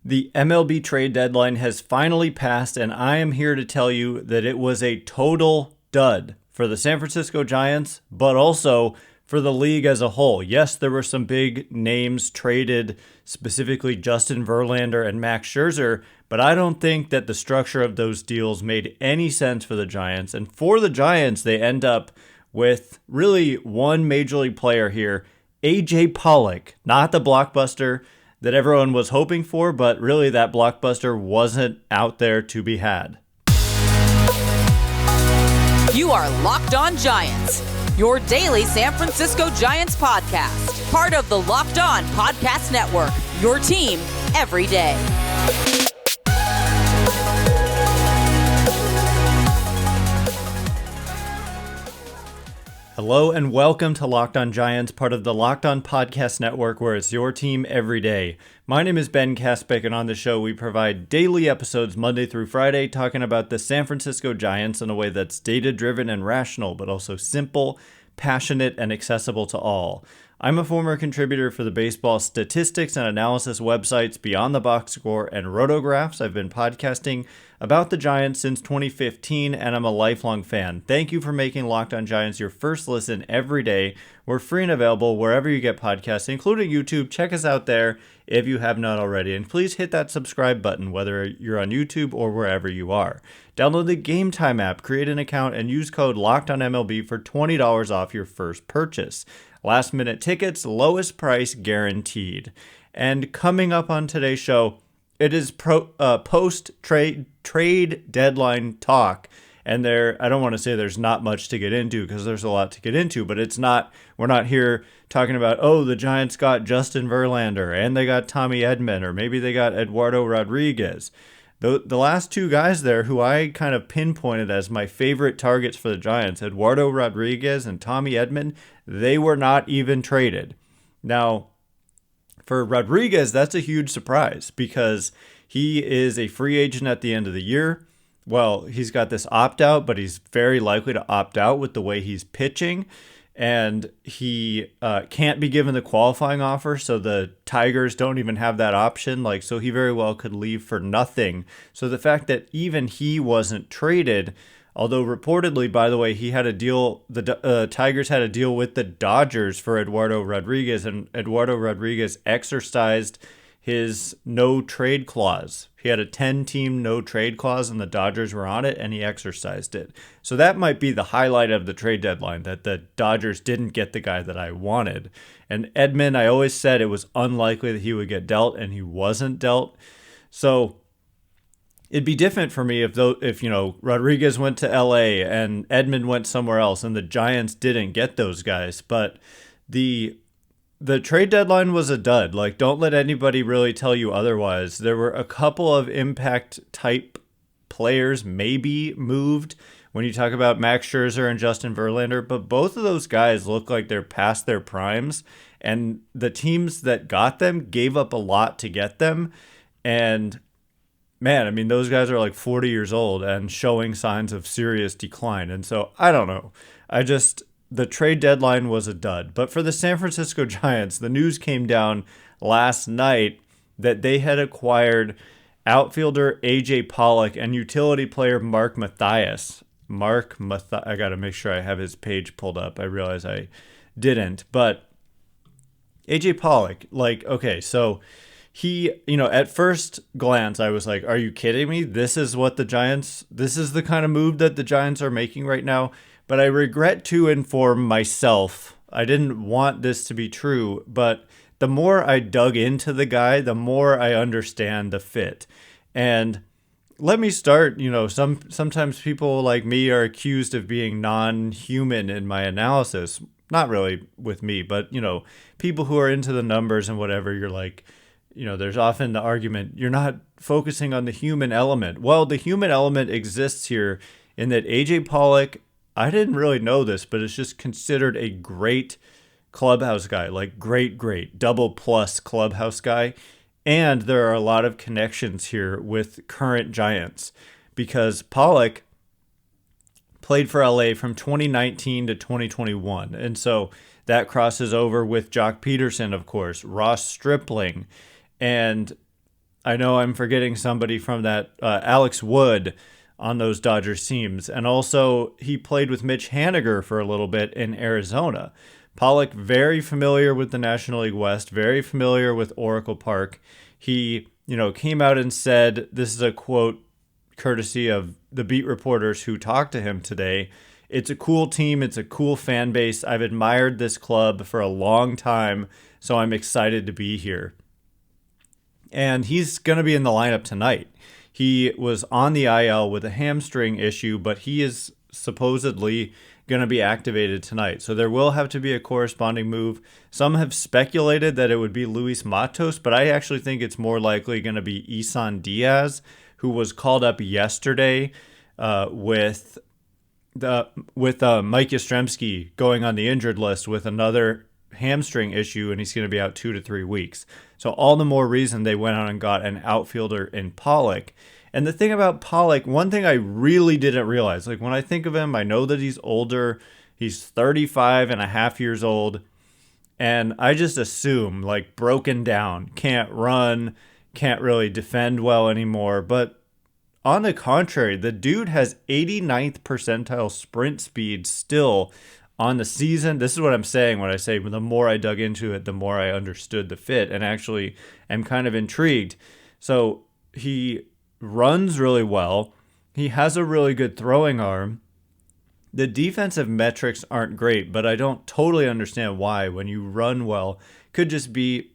The MLB trade deadline has finally passed, and I am here to tell you that it was a total dud for the San Francisco Giants, but also for the league as a whole. Yes, there were some big names traded, specifically Justin Verlander and Max Scherzer, but I don't think that the structure of those deals made any sense for the Giants. And for the Giants, they end up with really one major league player here, AJ Pollock, not the blockbuster that everyone was hoping for, but really that blockbuster wasn't out there to be had. You are Locked On Giants, your daily San Francisco Giants podcast, part of the Locked On Podcast Network, your team every day. Hello and welcome to Locked On Giants, part of the Locked On Podcast Network, where it's your team every day. My name is Ben Kaspick, and on the show we provide daily episodes Monday through Friday talking about the San Francisco Giants in a way that's data-driven and rational, but also simple, passionate, and accessible to all. I'm a former contributor for the baseball statistics and analysis websites Beyond the Box Score and Rotographs. I've been podcasting about the Giants since 2015, and I'm a lifelong fan. Thank you for making Locked On Giants your first listen every day. We're free and available wherever you get podcasts, including YouTube. Check us out there if you have not already. And please hit that subscribe button, whether you're on YouTube or wherever you are. Download the GameTime app, create an account, and use code LOCKEDONMLB for $20 off your first purchase. Last minute tickets, lowest price guaranteed. And coming up on today's show, it is post-trade deadline talk. And I don't want to say there's not much to get into because there's a lot to get into, but we're not here talking about, the Giants got Justin Verlander and they got Tommy Edman, or maybe they got Eduardo Rodriguez. The last two guys there who I kind of pinpointed as my favorite targets for the Giants, Eduardo Rodriguez and Tommy Edman, they were not even traded. Now, for Rodriguez, that's a huge surprise because he is a free agent at the end of the year. Well, he's got this opt-out, but he's very likely to opt out with the way he's pitching. And he can't be given the qualifying offer, so the Tigers don't even have that option. So he very well could leave for nothing. So the fact that even he wasn't traded, although reportedly, by the way, he had a deal, the Tigers had a deal with the Dodgers for Eduardo Rodriguez, and Eduardo Rodriguez exercised his no-trade clause. He had a 10-team no-trade clause, and the Dodgers were on it, and he exercised it. So that might be the highlight of the trade deadline, that the Dodgers didn't get the guy that I wanted. And Edman, I always said it was unlikely that he would get dealt, and he wasn't dealt. So it'd be different for me if Rodriguez went to LA and Edman went somewhere else, and the Giants didn't get those guys. But the trade deadline was a dud. Don't let anybody really tell you otherwise. There were a couple of impact type players maybe moved when you talk about Max Scherzer and Justin Verlander, but both of those guys look like they're past their primes, and the teams that got them gave up a lot to get them. And man, I mean, those guys are 40 years old and showing signs of serious decline. And so I don't know. The trade deadline was a dud. But for the San Francisco Giants, the news came down last night that they had acquired outfielder AJ Pollock and utility player Mark Mathias. I got to make sure I have his page pulled up. I realize I didn't. But AJ Pollock, so he, at first glance, I was like, are you kidding me? This is the kind of move that the Giants are making right now. But I regret to inform myself, I didn't want this to be true, but the more I dug into the guy, the more I understand the fit. And let me start, sometimes people like me are accused of being non-human in my analysis. Not really with me, but, people who are into the numbers and whatever, you're like, there's often the argument, you're not focusing on the human element. Well, the human element exists here in that AJ Pollock, I didn't really know this, but it's just considered a great clubhouse guy, great, double plus clubhouse guy. And there are a lot of connections here with current Giants because Pollock played for LA from 2019 to 2021. And so that crosses over with Jock Peterson, of course, Ross Stripling. And I know I'm forgetting somebody from that, Alex Wood on those Dodgers teams. And also he played with Mitch Haniger for a little bit in Arizona. Pollock, very familiar with the National League West, very familiar with Oracle Park. He, came out and said, this is a quote courtesy of the beat reporters who talked to him today. It's a cool team. It's a cool fan base. I've admired this club for a long time, so I'm excited to be here. And he's going to be in the lineup tonight. He was on the IL with a hamstring issue, but he is supposedly going to be activated tonight. So there will have to be a corresponding move. Some have speculated that it would be Luis Matos, but I actually think it's more likely going to be Isan Diaz, who was called up yesterday with Mike Yastrzemski going on the injured list with another hamstring issue, and he's going to be out 2 to 3 weeks. So all the more reason they went out and got an outfielder in Pollock. And the thing about Pollock, one thing I really didn't realize, like when I think of him, I know that he's older. He's 35 and a half years old. And I just assume, like, broken down, can't run, can't really defend well anymore. But on the contrary, the dude has 89th percentile sprint speed still on the season. This is what I'm saying when I say the more I dug into it, the more I understood the fit and actually am kind of intrigued. So he runs really well. He has a really good throwing arm. The defensive metrics aren't great, but I don't totally understand why. When you run well, could just be,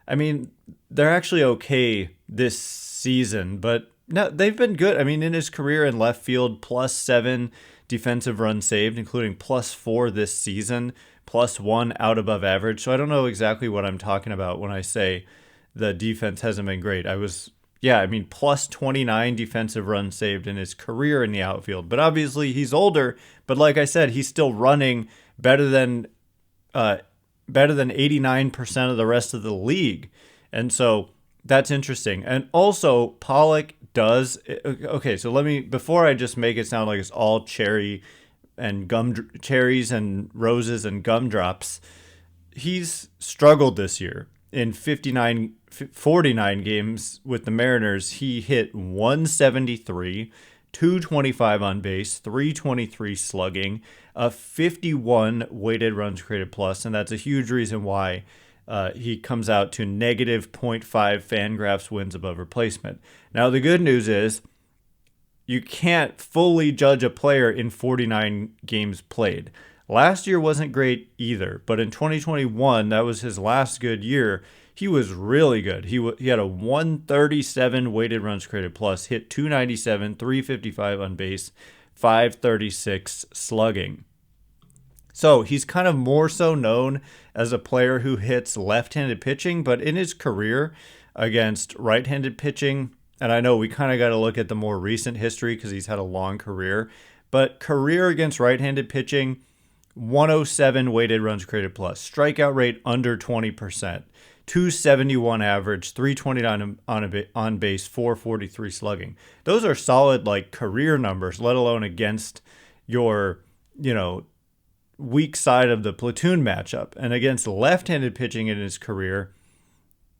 I mean, they're actually okay this season, but no, they've been good. I mean, in his career in left field, +7 defensive runs saved, including +4 this season, +1 out above average. So I don't know exactly what I'm talking about when I say the defense hasn't been great. +29 defensive runs saved in his career in the outfield. But obviously he's older. But like I said, he's still running better than 89% of the rest of the league. And so that's interesting. And also Pollock does. Okay, so before I just make it sound like it's all cherries and roses and gumdrops, he's struggled this year. In 49 games with the Mariners, he hit 173, 225 on base, 323 slugging, a 51 weighted runs created plus, and that's a huge reason why he comes out to negative -0.5 Fangraphs wins above replacement. Now, the good news is you can't fully judge a player in 49 games played. Last year wasn't great either, but in 2021, that was his last good year. He was really good. He had a 137 weighted runs created plus, hit 297, 355 on base, 536 slugging. So he's kind of more so known as a player who hits left-handed pitching, but in his career against right-handed pitching, and I know we kind of got to look at the more recent history because he's had a long career, but career against right-handed pitching, 107 weighted runs created plus, strikeout rate under 20%, 271 average, 329 on base, 443 slugging. Those are solid like career numbers, let alone against your, weak side of the platoon matchup. And against left-handed pitching in his career,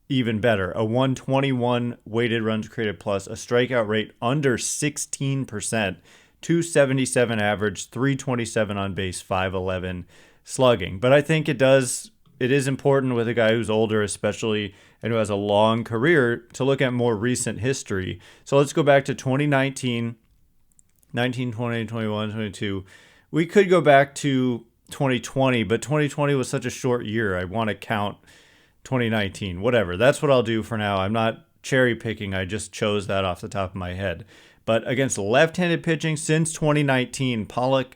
even better. A 121 weighted runs created plus, a strikeout rate under 16%, 277 average, 327 on base, 511 slugging. But I think it is important with a guy who's older, especially, and who has a long career, to look at more recent history. So let's go back to 2019, 19, 20, 21, 22. We could go back to 2020, but 2020 was such a short year. I want to count 2019, whatever. That's what I'll do for now. I'm not cherry picking. I just chose that off the top of my head. But against left-handed pitching since 2019, Pollock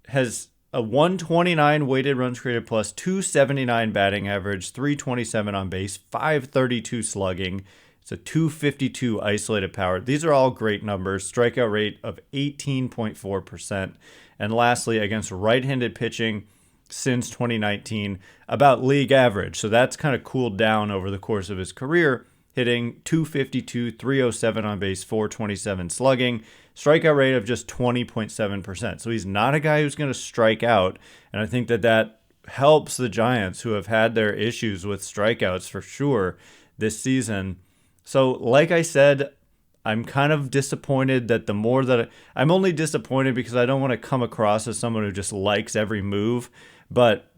has a 129 weighted runs created plus, 279 batting average, 327 on base, 532 slugging. It's a 252 isolated power. These are all great numbers. Strikeout rate of 18.4%. And lastly, against right-handed pitching since 2019, about league average. So that's kind of cooled down over the course of his career, hitting 252, 307 on base, 427 slugging, strikeout rate of just 20.7%. So he's not a guy who's going to strike out. And I think that helps the Giants, who have had their issues with strikeouts for sure this season. So like I said, I'm kind of disappointed that I'm only disappointed because I don't want to come across as someone who just likes every move. But,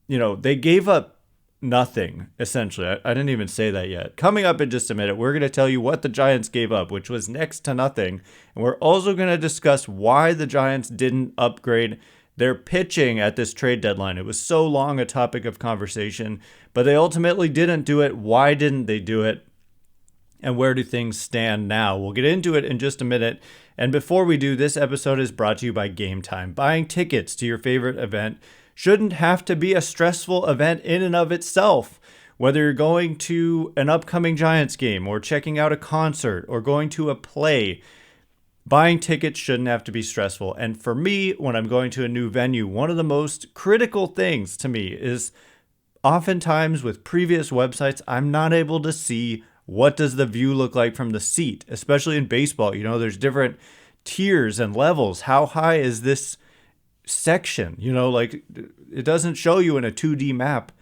they gave up nothing, essentially. I didn't even say that yet. Coming up in just a minute, we're going to tell you what the Giants gave up, which was next to nothing. And we're also going to discuss why the Giants didn't upgrade their pitching at this trade deadline. It was so long a topic of conversation, but they ultimately didn't do it. Why didn't they do it? And where do things stand now? We'll get into it in just a minute. And before we do, this episode is brought to you by GameTime. Buying tickets to your favorite event shouldn't have to be a stressful event in and of itself. Whether you're going to an upcoming Giants game or checking out a concert or going to a play, buying tickets shouldn't have to be stressful. And for me, when I'm going to a new venue, one of the most critical things to me is oftentimes with previous websites, I'm not able to see what does the view look like from the seat, especially in baseball. There's different tiers and levels. How high is this section? It doesn't show you in a 2D map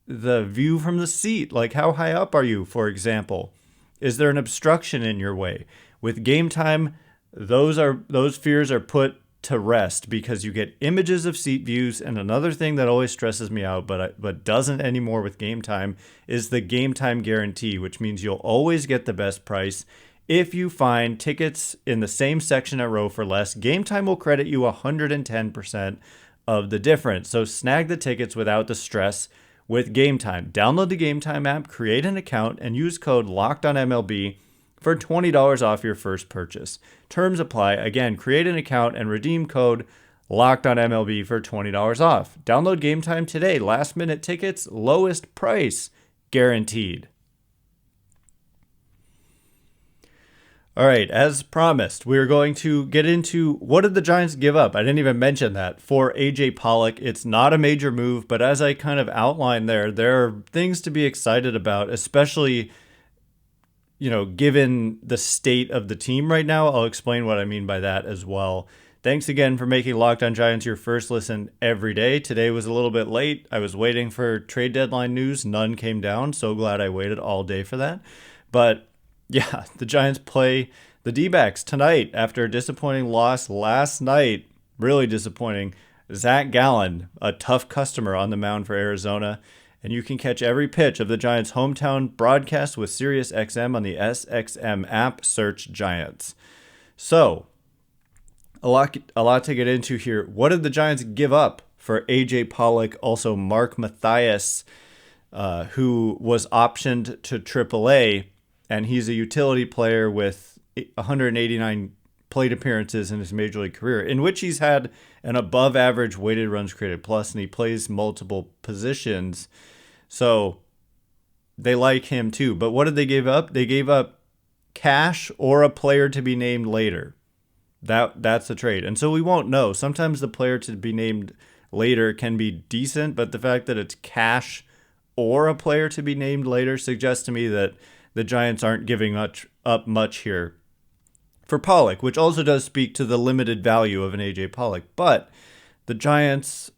the view from the seat. Like, how high up are you, for example? Is there an obstruction in your way? With GameTime, those fears are put to rest because you get images of seat views. And another thing that always stresses me out, but doesn't anymore with GameTime, is the GameTime guarantee, which means you'll always get the best price. If you find tickets in the same section at row for less, GameTime will credit you 110% of the difference. So snag the tickets without the stress with GameTime. Download the GameTime app, create an account, and use code LOCKEDONMLB for $20 off your first purchase. Terms apply. Again, create an account and redeem code LOCKEDONMLB for $20 off. Download GameTime today. Last minute tickets, lowest price guaranteed. All right, as promised, we're going to get into what did the Giants give up? I didn't even mention that. For AJ Pollock, it's not a major move, but as I kind of outlined there are things to be excited about, especially given the state of the team right now. I'll explain what I mean by that as well. Thanks again for making Locked On Giants your first listen every day. Today was a little bit late. I was waiting for trade deadline news. None came down. So glad I waited all day for that. But yeah, the Giants play the D-backs tonight after a disappointing loss last night. Really disappointing. Zach Gallen, a tough customer on the mound for Arizona. And you can catch every pitch of the Giants' hometown broadcast with SiriusXM on the SXM app. Search Giants. So, a lot to get into here. What did the Giants give up for AJ Pollock? Also, Mark Mathias, who was optioned to AAA, and he's a utility player with 189 plate appearances in his major league career, in which he's had an above average weighted runs created plus, and he plays multiple positions. So they like him too. But what did they give up? They gave up cash or a player to be named later. That's the trade. And so we won't know. Sometimes the player to be named later can be decent, but the fact that it's cash or a player to be named later suggests to me that the Giants aren't giving up much here for Pollock, which also does speak to the limited value of an AJ Pollock. But the Giants,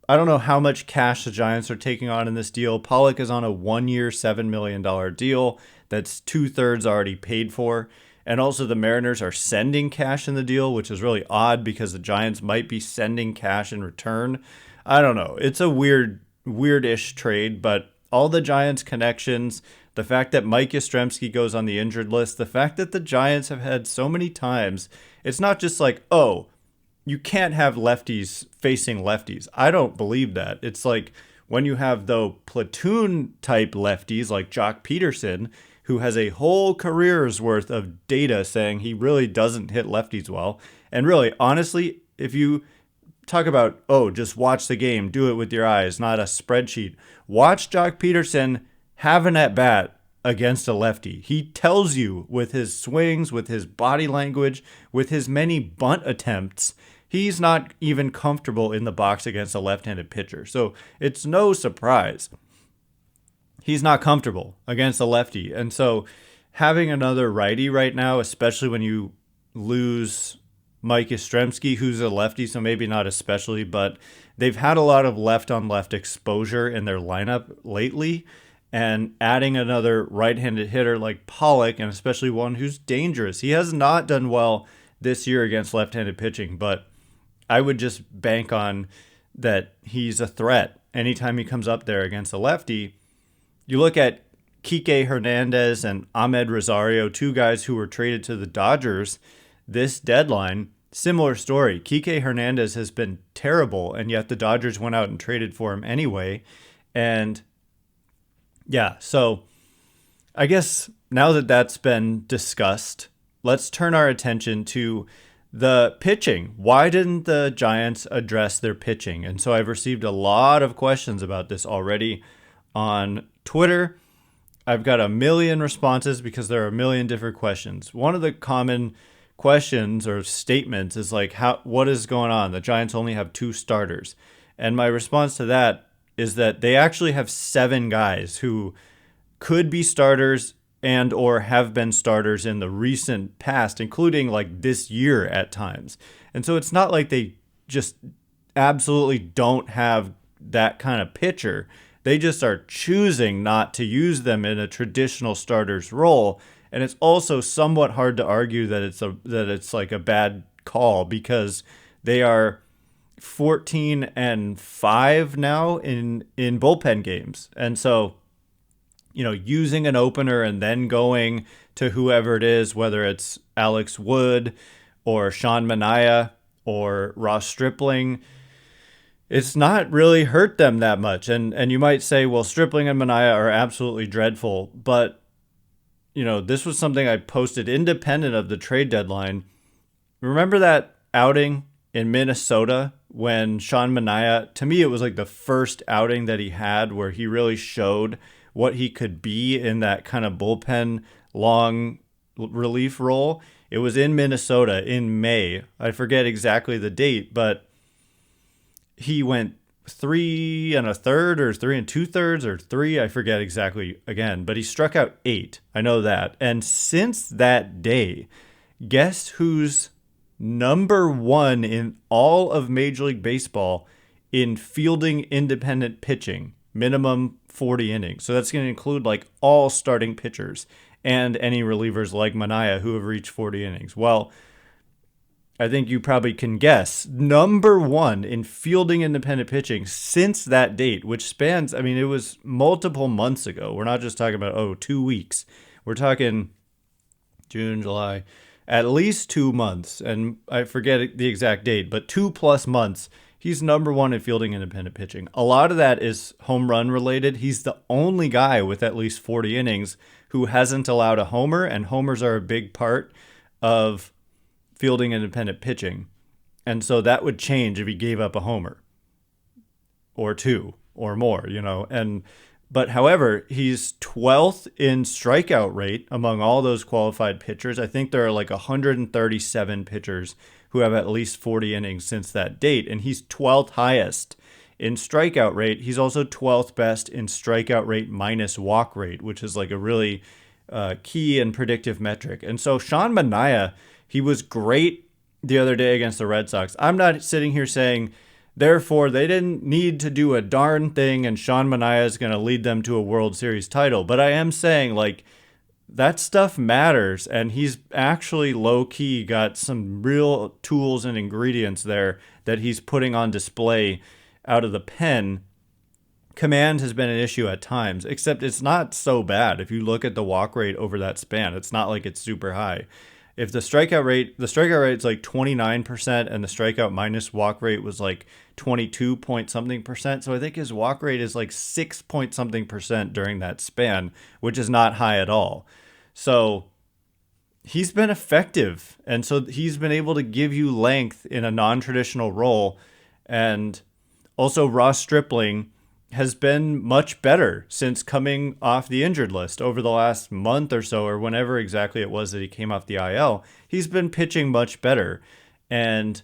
I don't know how much cash the Giants are taking on in this deal. Pollock is on a 1-year, $7 million deal that's 2/3 already paid for. And also the Mariners are sending cash in the deal, which is really odd because the Giants might be sending cash in return. I don't know. It's a weird-ish trade, but all the Giants connections, the fact that Mike Yastrzemski goes on the injured list, the fact that the Giants have had so many times, it's not just like, oh, you can't have lefties facing lefties. I don't believe that. It's like when you have, though, platoon-type lefties like Jock Peterson, who has a whole career's worth of data saying he really doesn't hit lefties well. And really, honestly, if you talk about, oh, just watch the game, do it with your eyes, not a spreadsheet. Watch Jock Peterson have an at-bat against a lefty. He tells you with his swings, with his body language, with his many bunt attempts, he's not even comfortable in the box against a left-handed pitcher. So it's no surprise he's not comfortable against a lefty. And so having another righty right now, especially when you lose Mike Yastrzemski, who's a lefty, so maybe not especially, but they've had a lot of left-on-left exposure in their lineup lately. and adding another right-handed hitter like Pollock, and especially one who's dangerous. He has not done well this year against left-handed pitching, but I would just bank on that he's a threat anytime he comes up there against a lefty. You look at Kike Hernandez and Ahmed Rosario, two guys who were traded to the Dodgers this deadline. Similar story. Kike Hernandez has been terrible, and yet the Dodgers went out and traded for him anyway. And yeah, so I guess now that that's been discussed, let's turn our attention to the pitching. Why didn't the Giants address their pitching? And so I've received a lot of questions about this already on Twitter. I've got a million responses because there are a million different questions. One of the common questions or statements is like, what is going on? The Giants only have 2 starters. And my response to that is that they actually have 7 guys who could be starters and or have been starters in the recent past, including like this year at times. And so it's not like they just absolutely don't have that kind of pitcher. They just are choosing not to use them in a traditional starter's role. And it's also somewhat hard to argue that it's like a bad call because they are 14-5 now in bullpen games. And so, using an opener and then going to whoever it is, whether it's Alex Wood or Sean Manaea or Ross Stripling, it's not really hurt them that much. And you might say, well, Stripling and Manaea are absolutely dreadful. But, this was something I posted independent of the trade deadline. Remember that outing in Minnesota when Sean Manaea, to me, it was like the first outing that he had where he really showed what he could be in that kind of bullpen long relief role. It was in Minnesota in May. I forget exactly the date, but he went 3 1/3 or 3 2/3 or 3. I forget exactly again, but he struck out 8. I know that. And since that day, guess who's number 1 in all of Major League Baseball in fielding independent pitching, minimum 40 innings. So that's going to include like all starting pitchers and any relievers like Manaea who have reached 40 innings. Well, I think you probably can guess, number 1 in fielding independent pitching since that date, which spans, it was multiple months ago. We're not just talking about, 2 weeks. We're talking June, July, at least 2 months. And I forget the exact date, but 2+ months. He's number 1 in fielding independent pitching. A lot of that is home run related. He's the only guy with at least 40 innings who hasn't allowed a homer, and homers are a big part of fielding independent pitching. And so that would change if he gave up a homer or 2 or more, but however, he's 12th in strikeout rate among all those qualified pitchers. I think there are like 137 pitchers who have at least 40 innings since that date, and he's 12th highest in strikeout rate. He's also 12th best in strikeout rate minus walk rate, which is like a really key and predictive metric. And so Sean Manaea, he was great the other day against the Red Sox. I'm not sitting here saying, therefore, they didn't need to do a darn thing and Sean Manaea is going to lead them to a World Series title. But I am saying, like, that stuff matters, and he's actually low-key got some real tools and ingredients there that he's putting on display out of the pen. Command has been an issue at times, except it's not so bad. If you look at the walk rate over that span, it's not like it's super high. If the strikeout rate's like 29% and the strikeout minus walk rate was like 22 point something percent. So I think his walk rate is like 6 point something percent during that span, which is not high at all. So he's been effective. And so he's been able to give you length in a non-traditional role. And also Ross Stripling has been much better since coming off the injured list over the last month or so, or whenever exactly it was that he came off the IL. He's been pitching much better. And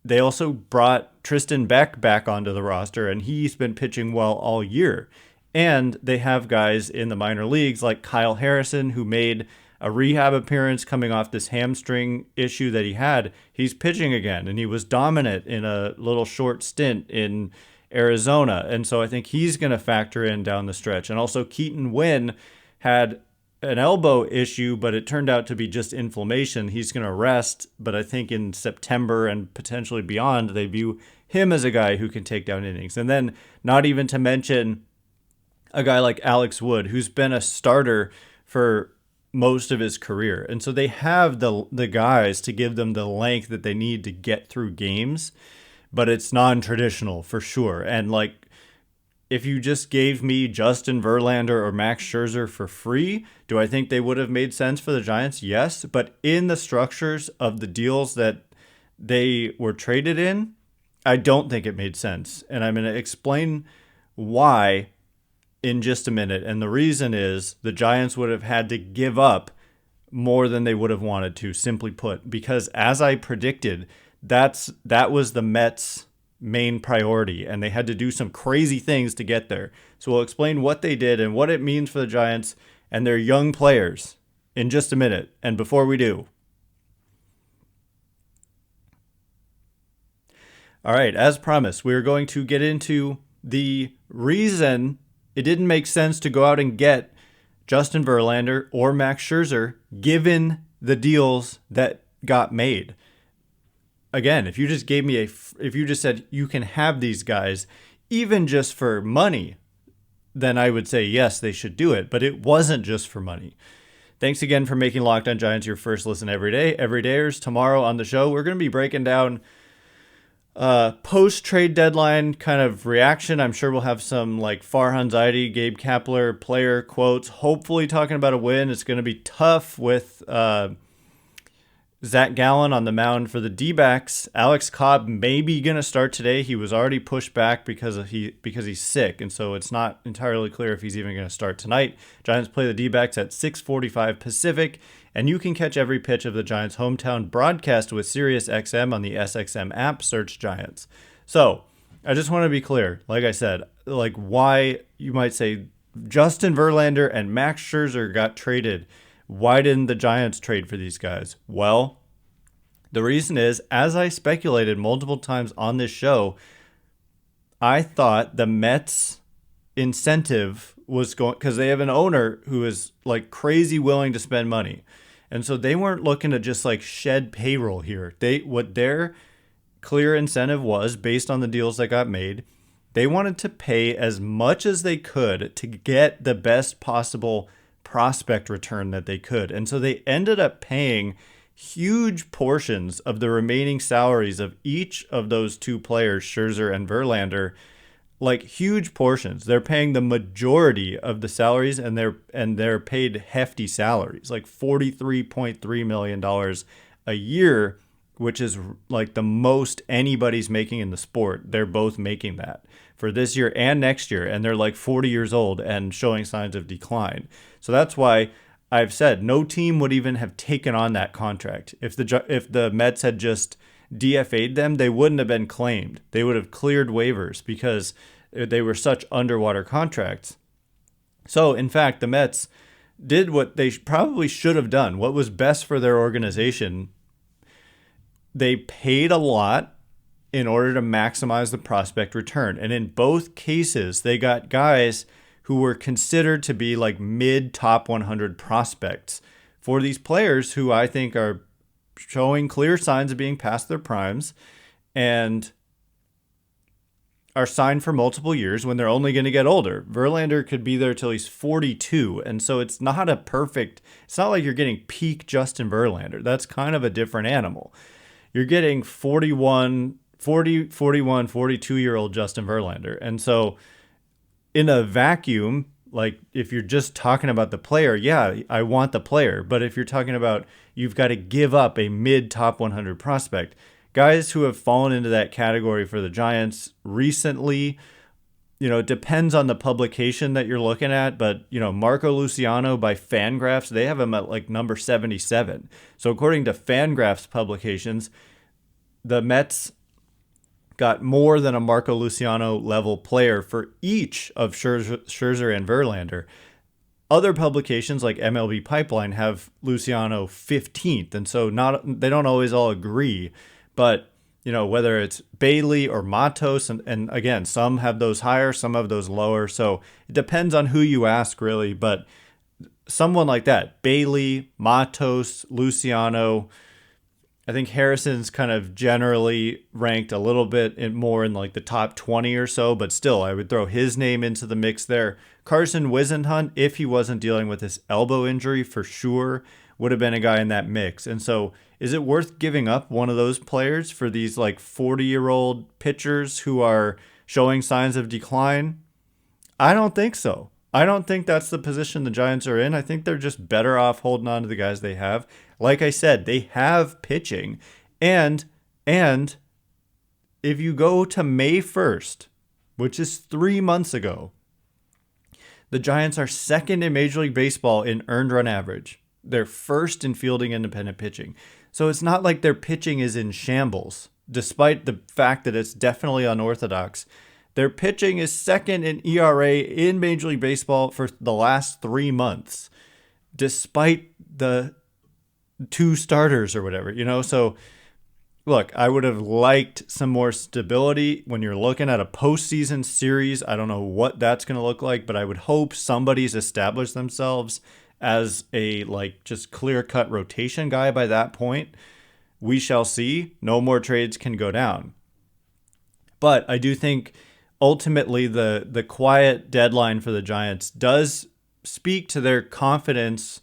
they also brought Tristan Beck back onto the roster, and he's been pitching well all year. And they have guys in the minor leagues like Kyle Harrison, who made a rehab appearance coming off this hamstring issue that he had. He's pitching again, and he was dominant in a little short stint in Arizona. And so I think he's going to factor in down the stretch. And also Keaton Wynn had an elbow issue, but it turned out to be just inflammation. He's going to rest, but I think in September and potentially beyond, they view him as a guy who can take down innings. And then not even to mention a guy like Alex Wood, who's been a starter for most of his career. And so they have the guys to give them the length that they need to get through games, but it's non-traditional for sure. And like, if you just gave me Justin Verlander or Max Scherzer for free, do I think they would have made sense for the Giants? Yes. But in the structures of the deals that they were traded in, I don't think it made sense. And I'm going to explain why in just a minute. And the reason is the Giants would have had to give up more than they would have wanted to, simply put, because as I predicted, that was the Mets' main priority, and they had to do some crazy things to get there. So we'll explain what they did and what it means for the Giants and their young players in just a minute. And before we do, all right, as promised, we're going to get into the reason it didn't make sense to go out and get Justin Verlander or Max Scherzer given the deals that got made. Again, if you just gave me if you just said you can have these guys, even just for money, then I would say yes, they should do it. But it wasn't just for money. Thanks again for making Locked On Giants your first listen every day. Everydayers, tomorrow on the show, we're going to be breaking down post-trade deadline kind of reaction. I'm sure we'll have some like Farhan Zaidi, Gabe Kapler player quotes, hopefully talking about a win. It's going to be tough with Zach Gallen on the mound for the D-backs. Alex Cobb may be going to start today. He was already pushed back because he's sick, and so it's not entirely clear if he's even going to start tonight. Giants play the D-backs at 6:45 Pacific, and you can catch every pitch of the Giants' hometown broadcast with SiriusXM on the SXM app. Search Giants. So I just want to be clear, like I said, like why you might say Justin Verlander and Max Scherzer got traded. Why didn't the Giants trade for these guys? Well, the reason is, as I speculated multiple times on this show, I thought the Mets' incentive was going, because they have an owner who is like crazy willing to spend money. And so they weren't looking to just like shed payroll here. What their clear incentive was based on the deals that got made, they wanted to pay as much as they could to get the best possible prospect return that they could. And so they ended up paying huge portions of the remaining salaries of each of those two players, Scherzer and Verlander, like huge portions. They're paying the majority of the salaries, and they're paid hefty salaries, like $43.3 million a year, which is like the most anybody's making in the sport. They're both making that for this year and next year, and they're like 40 years old and showing signs of decline. So that's why I've said no team would even have taken on that contract. If the Mets had just DFA'd them, they wouldn't have been claimed. They would have cleared waivers because they were such underwater contracts. So, in fact, the Mets did what they probably should have done, what was best for their organization. They paid a lot in order to maximize the prospect return. And in both cases, they got guys who were considered to be like mid top 100 prospects for these players who I think are showing clear signs of being past their primes and are signed for multiple years when they're only going to get older. Verlander could be there till he's 42. And so it's not like you're getting peak Justin Verlander. That's kind of a different animal. You're getting 42-year-old Justin Verlander. And so in a vacuum, like if you're just talking about the player, yeah, I want the player. But if you're talking about you've got to give up a mid top 100 prospect, guys who have fallen into that category for the Giants recently, it depends on the publication that you're looking at, but Marco Luciano by Fangraphs, they have him at like number 77. So according to Fangraphs publications, the Mets got more than a Marco Luciano level player for each of Scherzer and Verlander. Other publications like MLB Pipeline have Luciano 15th, and so they don't always all agree, but whether it's Bailey or Matos. And again, some have those higher, some have those lower. So it depends on who you ask, really. But someone like that, Bailey, Matos, Luciano, I think Harrison's kind of generally ranked a little bit more in like the top 20 or so, but still, I would throw his name into the mix there. Carson Wisenhunt, if he wasn't dealing with his elbow injury, for sure, would have been a guy in that mix. And so is it worth giving up one of those players for these like 40-year-old pitchers who are showing signs of decline? I don't think so. I don't think that's the position the Giants are in. I think they're just better off holding on to the guys they have. Like I said, they have pitching. And if you go to May 1st, which is 3 months ago, the Giants are second in Major League Baseball in earned run average. They're first in fielding independent pitching. So it's not like their pitching is in shambles, despite the fact that it's definitely unorthodox. Their pitching is second in ERA in Major League Baseball for the last 3 months, despite the 2 starters or whatever, So, look, I would have liked some more stability when you're looking at a postseason series. I don't know what that's going to look like, but I would hope somebody's established themselves as a just clear-cut rotation guy by that point. We shall see. No more trades can go down. But I do think ultimately the quiet deadline for the Giants does speak to their confidence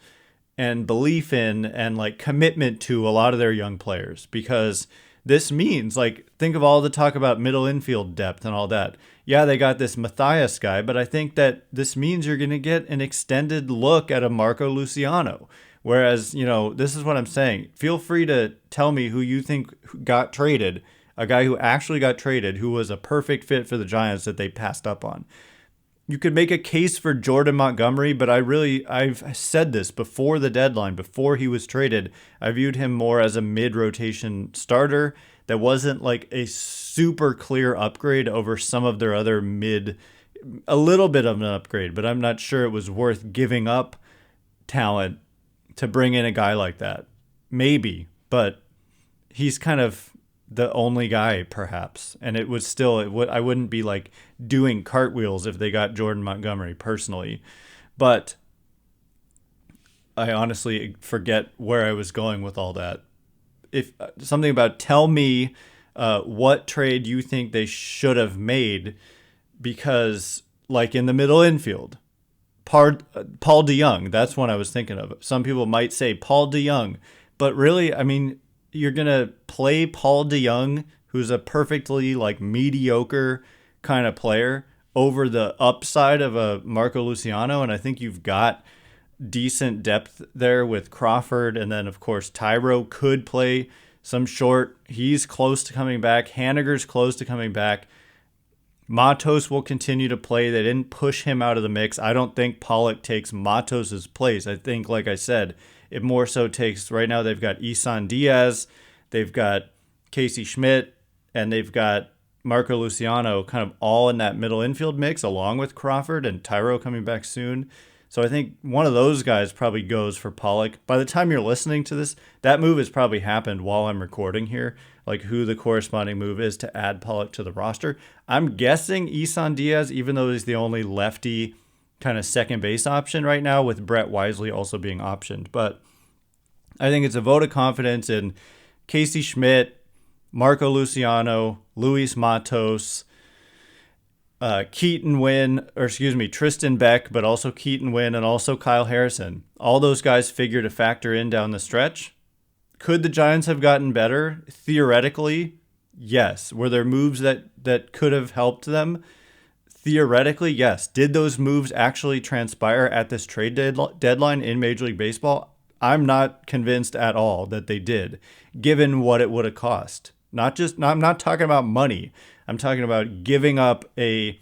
and belief in and commitment to a lot of their young players, because this means think of all the talk about middle infield depth and all that. Yeah, they got this Mathias guy, but I think that this means you're going to get an extended look at a Marco Luciano. Whereas, this is what I'm saying. Feel free to tell me who you think got traded, a guy who actually got traded, who was a perfect fit for the Giants that they passed up on. You could make a case for Jordan Montgomery, but I've said this before the deadline, before he was traded. I viewed him more as a mid-rotation starter that wasn't a super clear upgrade over some of their other a little bit of an upgrade, but I'm not sure it was worth giving up talent to bring in a guy like that. Maybe, but he's kind of the only guy, perhaps. And it was still, I wouldn't be doing cartwheels if they got Jordan Montgomery personally. But I honestly forget where I was going with all that. If something about tell me what trade you think they should have made, because in the middle infield, Paul DeJong, that's one I was thinking of. Some people might say Paul DeJong, but really, I mean, you're going to play Paul DeJong, who's a perfectly mediocre kind of player, over the upside of a Marco Luciano. And I think you've got decent depth there with Crawford. And then, of course, Tyro could play some short. He's close to coming back. Haniger's close to coming back. Matos will continue to play. They didn't push him out of the mix. I don't think Pollock takes Matos's place. I think, like I said, it more so takes, right now they've got Isan Diaz, they've got Casey Schmidt, and they've got Marco Luciano kind of all in that middle infield mix, along with Crawford and Tyro coming back soon. So I think one of those guys probably goes for Pollock. By the time you're listening to this, that move has probably happened while I'm recording here, who the corresponding move is to add Pollock to the roster. I'm guessing Isan Diaz, even though he's the only lefty kind of second base option right now, with Brett Wisely also being optioned. But I think it's a vote of confidence in Casey Schmidt, Marco Luciano, Luis Matos, Tristan Beck, but also Keaton Winn and also Kyle Harrison. All those guys figure to factor in down the stretch. Could the Giants have gotten better? Theoretically, yes. Were there moves that could have helped them? Theoretically, yes. Did those moves actually transpire at this trade deadline in Major League Baseball? I'm not convinced at all that they did, given what it would have cost. I'm not talking about money. I'm talking about giving up a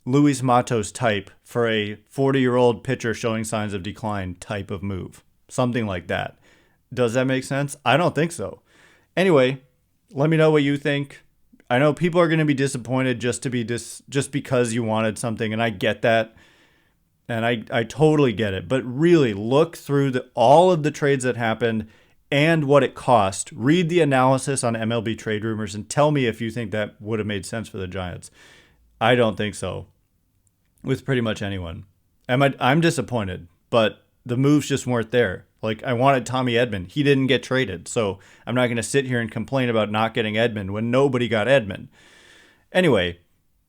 Luis Matos type for a 40-year-old pitcher showing signs of decline type of move. Something like that. Does that make sense? I don't think so. Anyway, let me know what you think. I know people are going to be disappointed just because you wanted something, and I get that. And I totally get it. But really look through all of the trades that happened and what it cost. Read the analysis on MLB Trade Rumors and tell me if you think that would have made sense for the Giants. I don't think so with pretty much anyone. I'm disappointed, but the moves just weren't there. Like, I wanted Tommy Edman. He didn't get traded, so I'm not going to sit here and complain about not getting Edman when nobody got Edman. Anyway,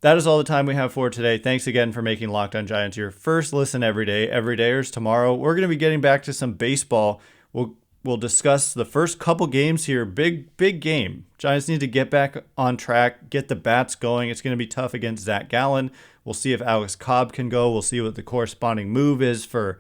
that is all the time we have for today. Thanks again for making Locked On Giants your first listen every day. Everydayers, tomorrow we're going to be getting back to some baseball. We'll discuss the first couple games here. Big game. Giants need to get back on track, get the bats going. It's going to be tough against Zach Gallen. We'll see if Alex Cobb can go. We'll see what the corresponding move is for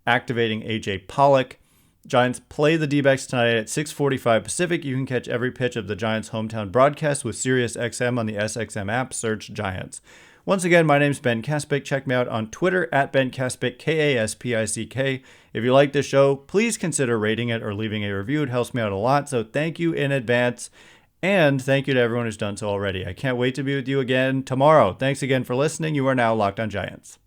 activating AJ Pollock. Giants play the D-backs tonight at 6:45 Pacific. You can catch every pitch of the Giants' hometown broadcast with SiriusXM on the SXM app. Search Giants. Once again, my name's Ben Kaspick. Check me out on Twitter at Ben Kaspick, Kaspick. If you like this show, please consider rating it or leaving a review. It helps me out a lot, so thank you in advance. And thank you to everyone who's done so already. I can't wait to be with you again tomorrow. Thanks again for listening. You are now Locked On Giants.